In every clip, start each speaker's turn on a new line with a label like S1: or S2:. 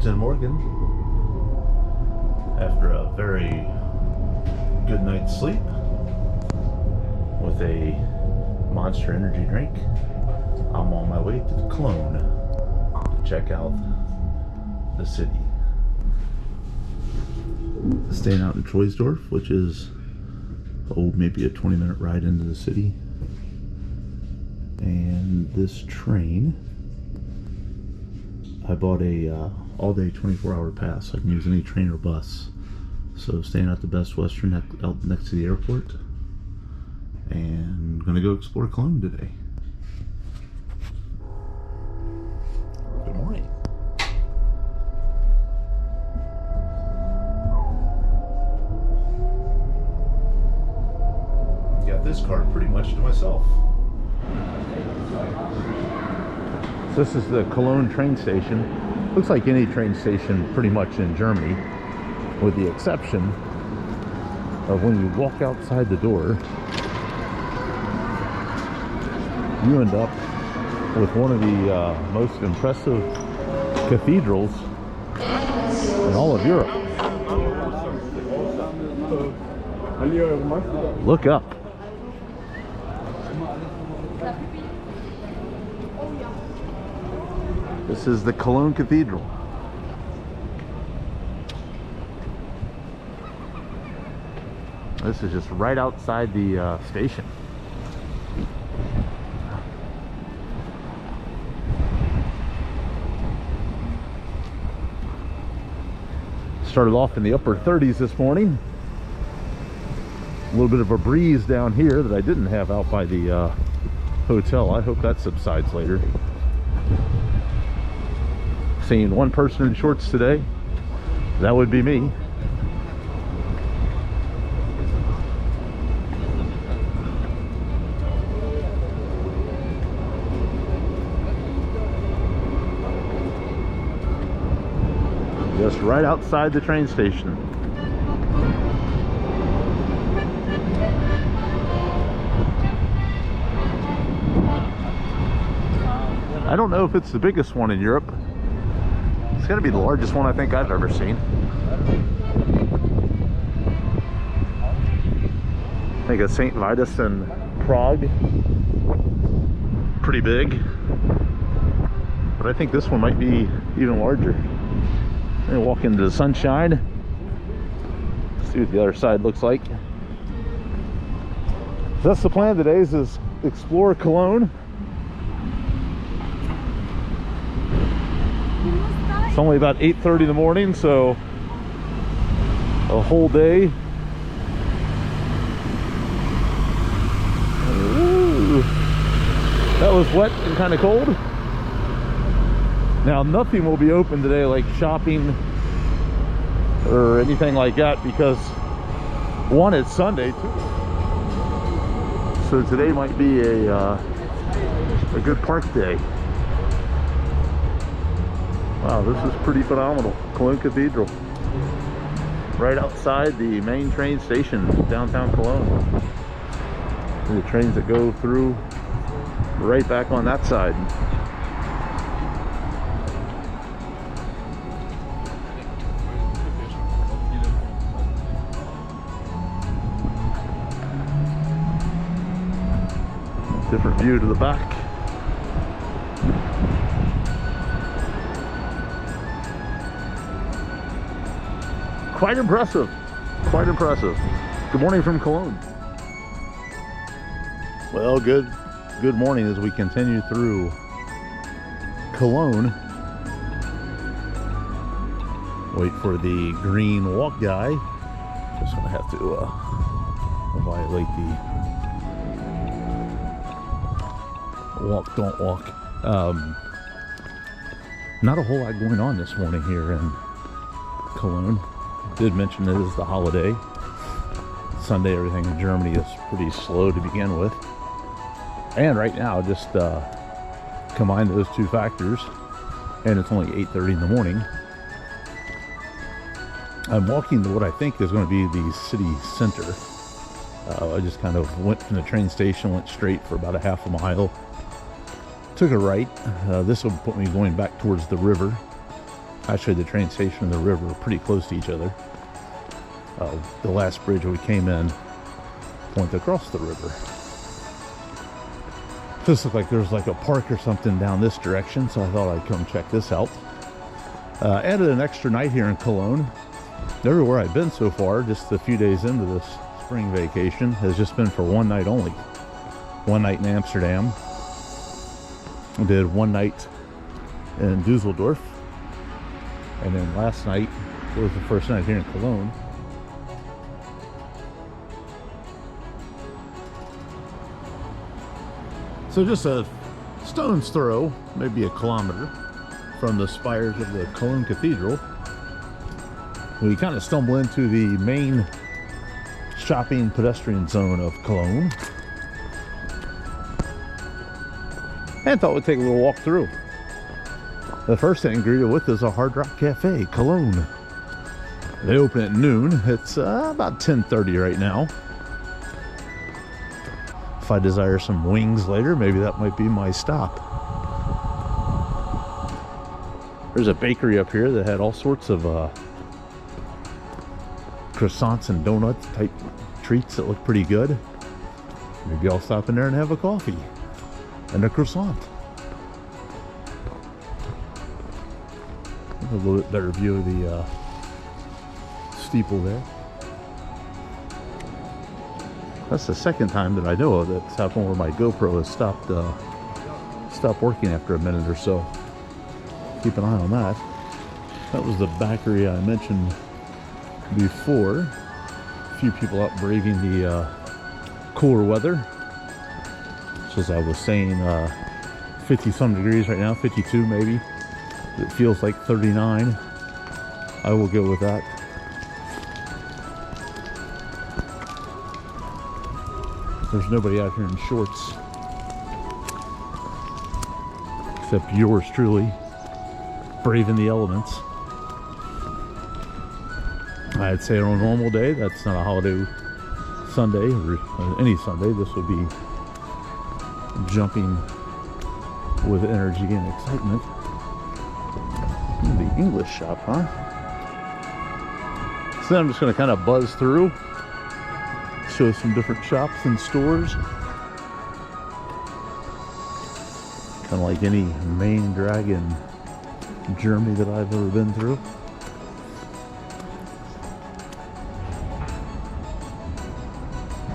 S1: Guten Morgen. After a very good night's sleep with a Monster energy drink, I'm on my way to Cologne to check out the city. Staying out in Troisdorf, which is maybe a 20-minute ride into the city. And this train, I bought a all-day 24-hour pass. I can use any train or bus. So staying at the Best Western out next to the airport, and I'm gonna go explore Cologne today. Good morning. Got this car pretty much to myself. So this is the Cologne train station. Looks like any train station pretty much in Germany, with the exception of when you walk outside the door, you end up with one of the most impressive cathedrals in all of Europe. Look up. This is the Cologne Cathedral. This is just right outside the station. Started off in the upper 30s this morning. A little bit of a breeze down here that I didn't have out by the hotel. I hope that subsides later. Seeing one person in shorts today. That would be me. Just right outside the train station. I don't know if it's the biggest one in Europe. It's got to be the largest one I think I've ever seen. I think it's St. Vitus in Prague. Pretty big. But I think this one might be even larger. I'm gonna walk into the sunshine, see what the other side looks like. So that's the plan today, is explore Cologne. It's only about 8:30 in the morning, so a whole day. Ooh, that was wet and kind of cold. Now, nothing will be open today, like shopping or anything like that, because one, it's Sunday too. So today might be a good park day. Wow, this is pretty phenomenal. Cologne Cathedral. Right outside the main train station, downtown Cologne. And the trains that go through right back on that side. Different view to the back. Quite impressive. Quite impressive. Good morning from Cologne. Well, good morning as we continue through Cologne. Wait for the green walk guy. Just gonna have to violate the walk, don't walk. Not a whole lot going on this morning here in Cologne. Did mention it is the holiday. Sunday, everything in Germany is pretty slow to begin with. And right now, just combine those two factors, and it's only 8:30 in the morning. I'm walking to what I think is going to be the city center. I just kind of went from the train station, went straight for about a half a mile. Took a right. This will put me going back towards the river. Actually, the train station and the river are pretty close to each other. The last bridge we came in went across the river. This looked like there's like a park or something down this direction, so I thought I'd come check this out. Added an extra night here in Cologne. Everywhere I've been so far, just a few days into this spring vacation, has just been for one night only. One night in Amsterdam. I did one night in Düsseldorf. And then last night was the first night here in Cologne. So just a stone's throw, maybe a kilometer, from the spires of the Cologne Cathedral, we kind of stumble into the main shopping pedestrian zone of Cologne. And thought we'd take a little walk through. The first thing greeted with is a Hard Rock Cafe, Cologne. They open at noon. It's about 10:30 right now. If I desire some wings later, maybe that might be my stop. There's a bakery up here that had all sorts of croissants and donuts type treats that look pretty good. Maybe I'll stop in there and have a coffee and a croissant. A little bit better view of the steeple there. That's the second time that I know of that's happened where my GoPro has stopped working after a minute or so. Keep an eye on that. That was the bakery I mentioned before. A few people out braving the cooler weather. Just as I was saying, 50 some degrees right now, 52 maybe. It feels like 39. I will go with that. There's nobody out here in shorts except yours truly, braving the elements. I'd say on a normal day, that's not a holiday Sunday or any Sunday, this would be jumping with energy and excitement. The English shop, huh? So then I'm just going to kind of buzz through, show some different shops and stores. Kind of like any main drag in Germany that I've ever been through.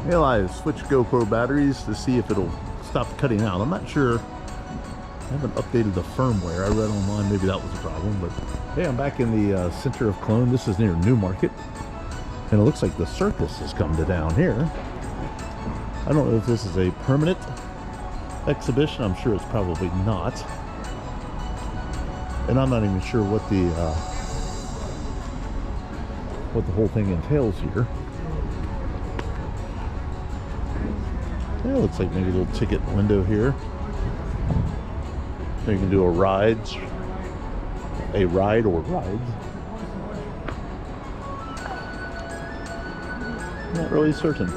S1: Well, I've switched GoPro batteries to see if it'll stop cutting out. I'm not sure. I haven't updated the firmware. I read online maybe that was a problem, but hey, I'm back in the center of Cologne. This is near Newmarket, and it looks like the circus has come to town here. I don't know if this is a permanent exhibition. I'm sure it's probably not, and I'm not even sure what the whole thing entails here. Yeah, it looks like maybe a little ticket window here. You can do a ride or rides. Not really certain.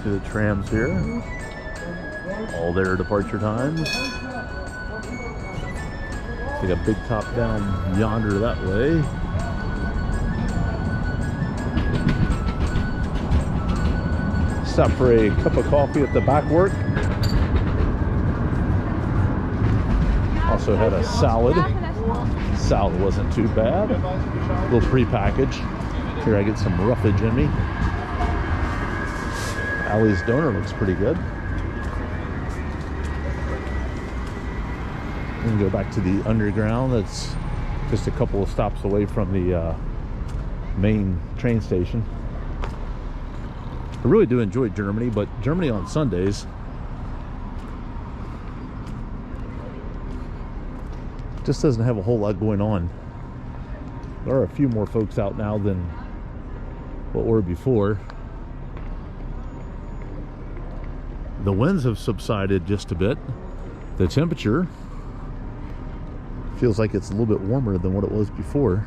S1: See the trams here. All their departure times. It's like a big top down yonder that way. Stop for a cup of coffee at the back work. Also had a salad. Salad wasn't too bad. A little pre-packaged. Here I get some roughage in me. Allie's Donor looks pretty good. Then go back to the underground. That's just a couple of stops away from the main train station. I really do enjoy Germany, but Germany on Sundays just doesn't have a whole lot going on. There are a few more folks out now than what were before. The winds have subsided just a bit. The temperature feels like it's a little bit warmer than what it was before.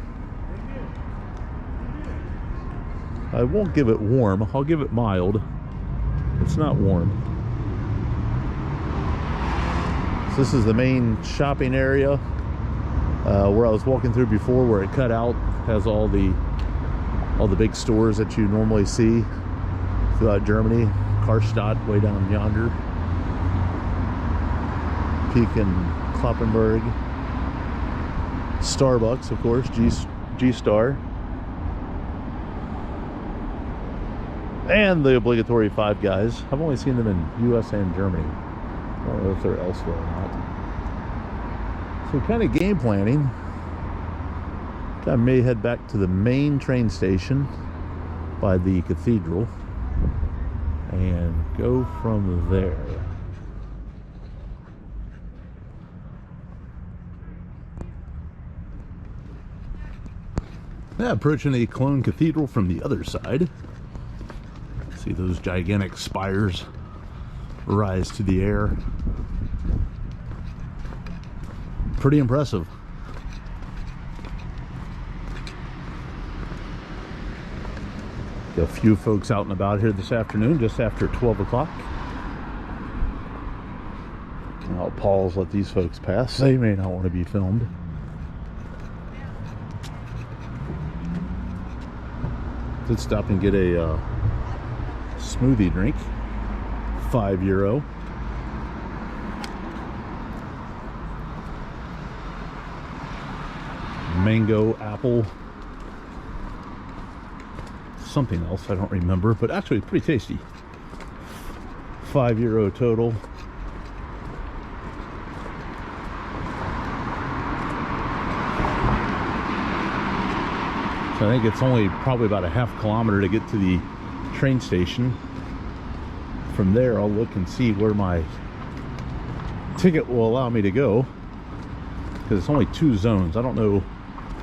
S1: I won't give it warm, I'll give it mild. It's not warm. So this is the main shopping area where I was walking through before, where it cut out. Has all the big stores that you normally see throughout Germany. Karstadt way down yonder. Peak and Kloppenburg. Starbucks, of course, G-Star. And the obligatory Five Guys. I've only seen them in US and Germany. I don't know if they're elsewhere or not. So kind of game planning. I may head back to the main train station by the cathedral and go from there. Now approaching the Cologne Cathedral from the other side. See those gigantic spires rise to the air. Pretty impressive. Got a few folks out and about here this afternoon, just after 12 o'clock. I'll pause, let these folks pass. They may not want to be filmed. Did stop and get a smoothie drink, €5. Mango, apple, something else I don't remember, but actually pretty tasty. €5 total. So I think it's only probably about a ½ kilometer to get to the train station. From there I'll look and see where my ticket will allow me to go, because it's only 2 zones. I don't know,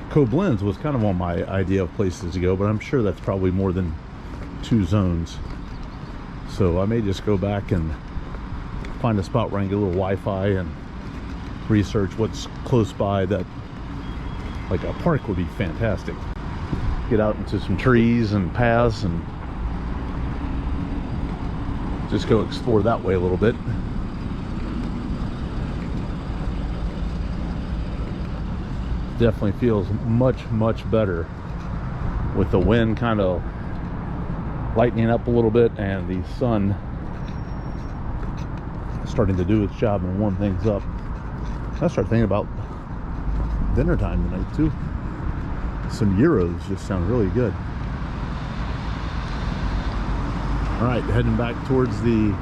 S1: Koblenz was kind of on my idea of places to go, but I'm sure that's probably more than 2 zones. So I may just go back and find a spot where I can get a little Wi-Fi and research what's close by. That, like a park would be fantastic. Get out into some trees and paths and just go explore that way a little bit. Definitely feels much better with the wind kind of lightening up a little bit and the sun starting to do its job and warm things up. I start thinking about dinner time tonight too. Some gyros just sound really good. All right, heading back towards the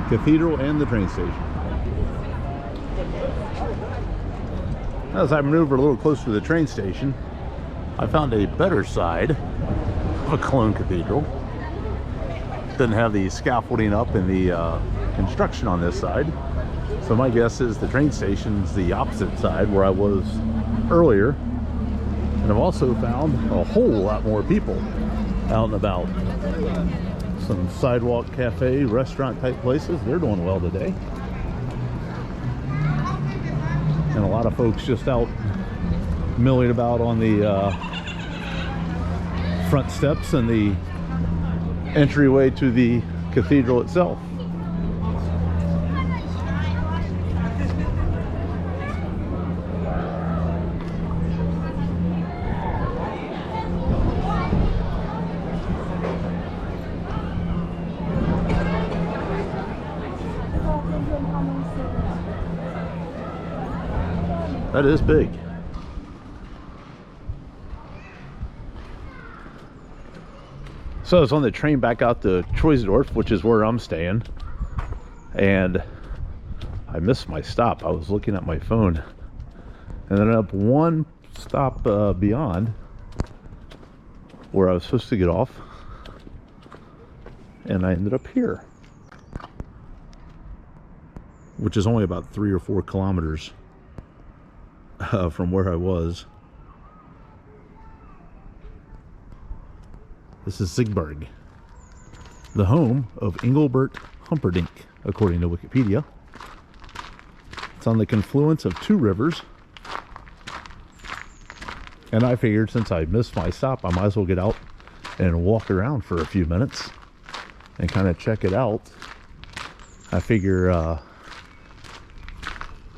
S1: cathedral and the train station. As I maneuver a little closer to the train station, I found a better side of a Cologne Cathedral. Doesn't have the scaffolding up and the construction on this side. So my guess is the train station's the opposite side where I was earlier. And I've also found a whole lot more people out and about. Some sidewalk cafe, restaurant type places, they're doing well today. And a lot of folks just out milling about on the front steps and the entryway to the cathedral itself. That is big. So I was on the train back out to Troisdorf, which is where I'm staying, and I missed my stop. I was looking at my phone, and then up one stop beyond where I was supposed to get off, and I ended up here, which is only about 3 or 4 kilometers from where I was. This is Seigburg, the home of Engelbert Humperdinck, according to Wikipedia. It's on the confluence of 2 rivers. And I figured since I missed my stop, I might as well get out and walk around for a few minutes and kind of check it out. I figure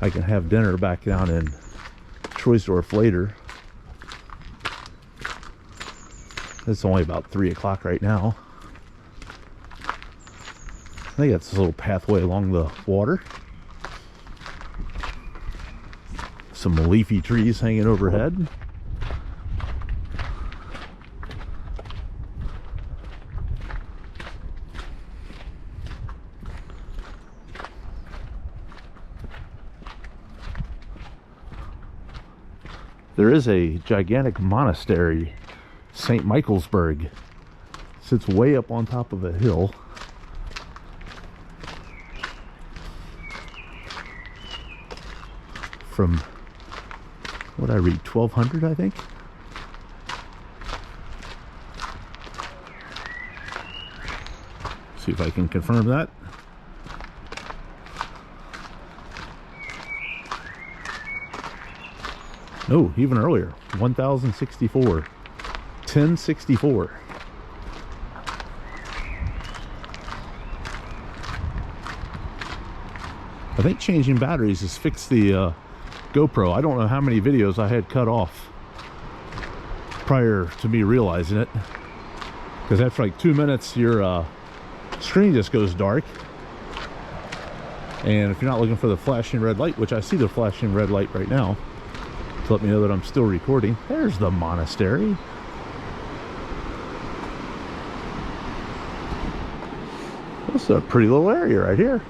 S1: I can have dinner back down in Troisdorf later. It's only about 3 o'clock right now. I think that's a little pathway along the water. Some leafy trees hanging overhead. There is a gigantic monastery, St. Michaelsburg. Sits way up on top of a hill. From, what I read, 1200, I think? See if I can confirm that. No, even earlier, 1064, 1064. I think changing batteries has fixed the GoPro. I don't know how many videos I had cut off prior to me realizing it, because after like 2 minutes your screen just goes dark, and if you're not looking for the flashing red light, which I see the flashing red light right now to let me know that I'm still recording. There's the monastery. This is a pretty little area right here.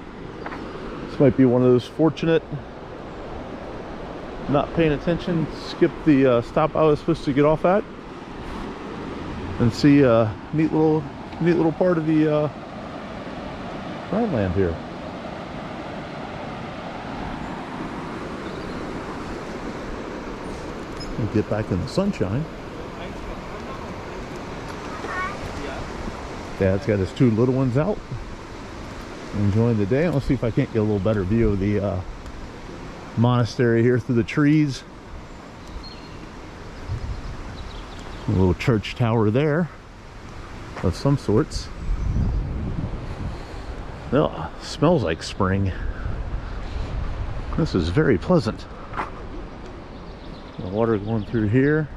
S1: This might be one of those fortunate not paying attention, skip the stop I was supposed to get off at, and see a neat little part of the Rhineland here. And get back in the sunshine. Dad's got his 2 little ones out, enjoying the day. I'll see if I can't get a little better view of the monastery here through the trees. A little church tower there of some sorts. Oh, smells like spring. This is very pleasant. The water going through here.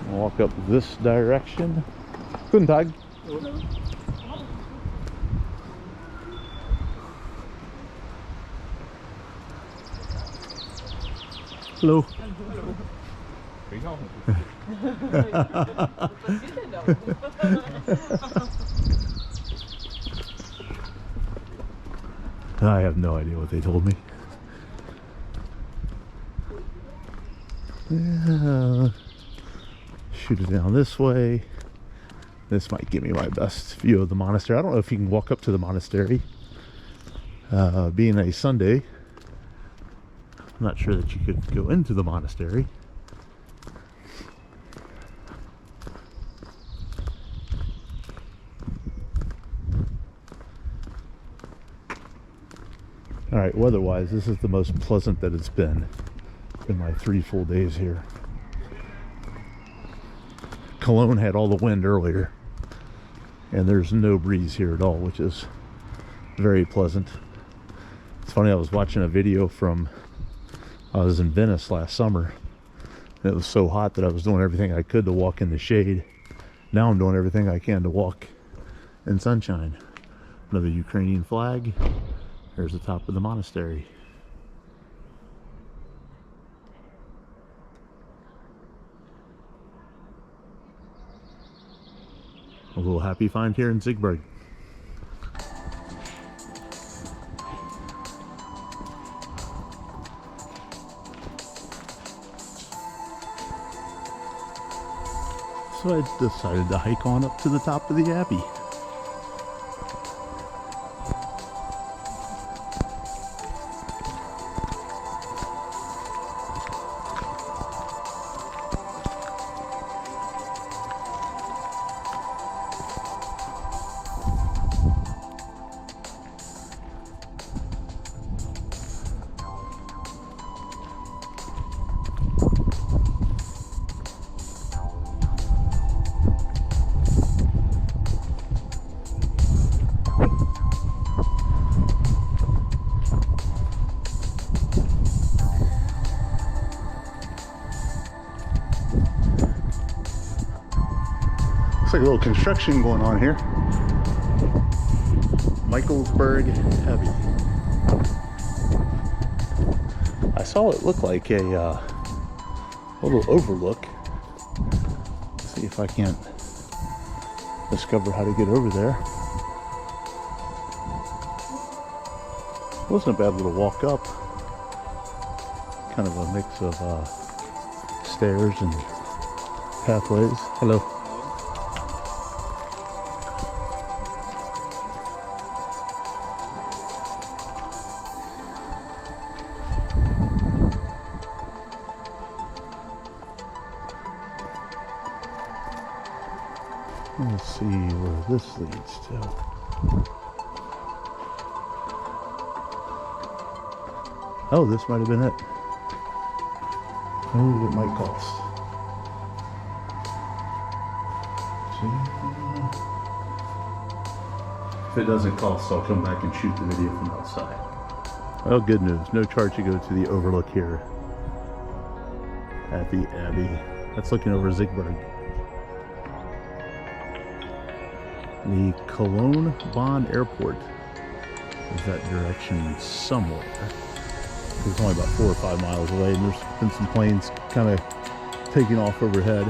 S1: I'll walk up this direction. Guten Tag. Hello. I have no idea what they told me. Shoot it down this way. This might give me my best view of the monastery. I don't know if you can walk up to the monastery. Being a Sunday, I'm not sure that you could go into the monastery. Alright, weather-wise, this is the most pleasant that it's been in my 3 full days here. Cologne had all the wind earlier, and there's no breeze here at all, which is very pleasant. It's funny, I was watching a video from, I was in Venice last summer, and it was so hot that I was doing everything I could to walk in the shade. Now I'm doing everything I can to walk in sunshine. Another Ukrainian flag. There's the top of the monastery. A little happy find here in Seigburg. So I decided to hike on up to the top of the abbey. little construction going on here. Michaelsburg Abbey. I saw it look like a little overlook. Let's see if I can't discover how to get over there. Wasn't a bad little walk up. Kind of a mix of stairs and pathways. Hello. Let's see where this leads to. Oh, this might have been it. Oh, it might cost. If it doesn't cost, I'll come back and shoot the video from outside. Well, good news. No charge to go to the overlook here at the Abbey. That's looking over Seigburg. The Cologne Bonn Airport is that direction somewhere. It's only about 4 or 5 miles away, and there's been some planes kind of taking off overhead.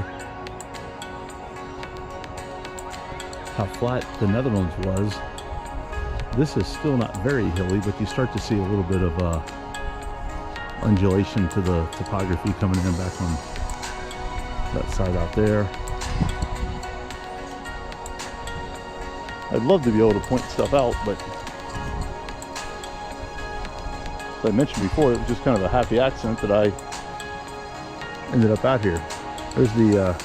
S1: How flat the Netherlands was. This is still not very hilly, but you start to see a little bit of undulation to the topography coming in back on that side out there. I'd love to be able to point stuff out, but as I mentioned before, it was just kind of a happy accident that I ended up out here. There's the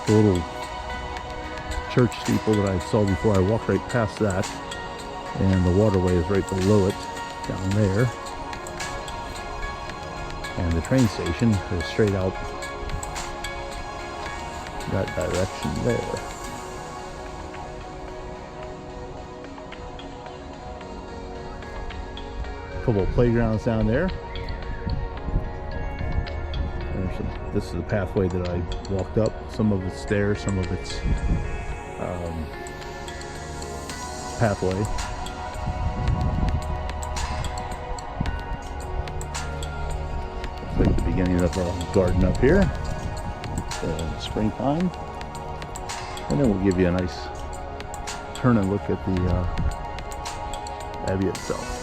S1: little church steeple that I saw before. I walked right past that, and the waterway is right below it down there, and the train station is straight out that direction there. Couple of playgrounds down there. This is the pathway that I walked up. Some of it's stairs, some of it's pathway. Looks like the beginning of a garden up here. Springtime. And then we'll give you a nice turn and look at the Abbey itself.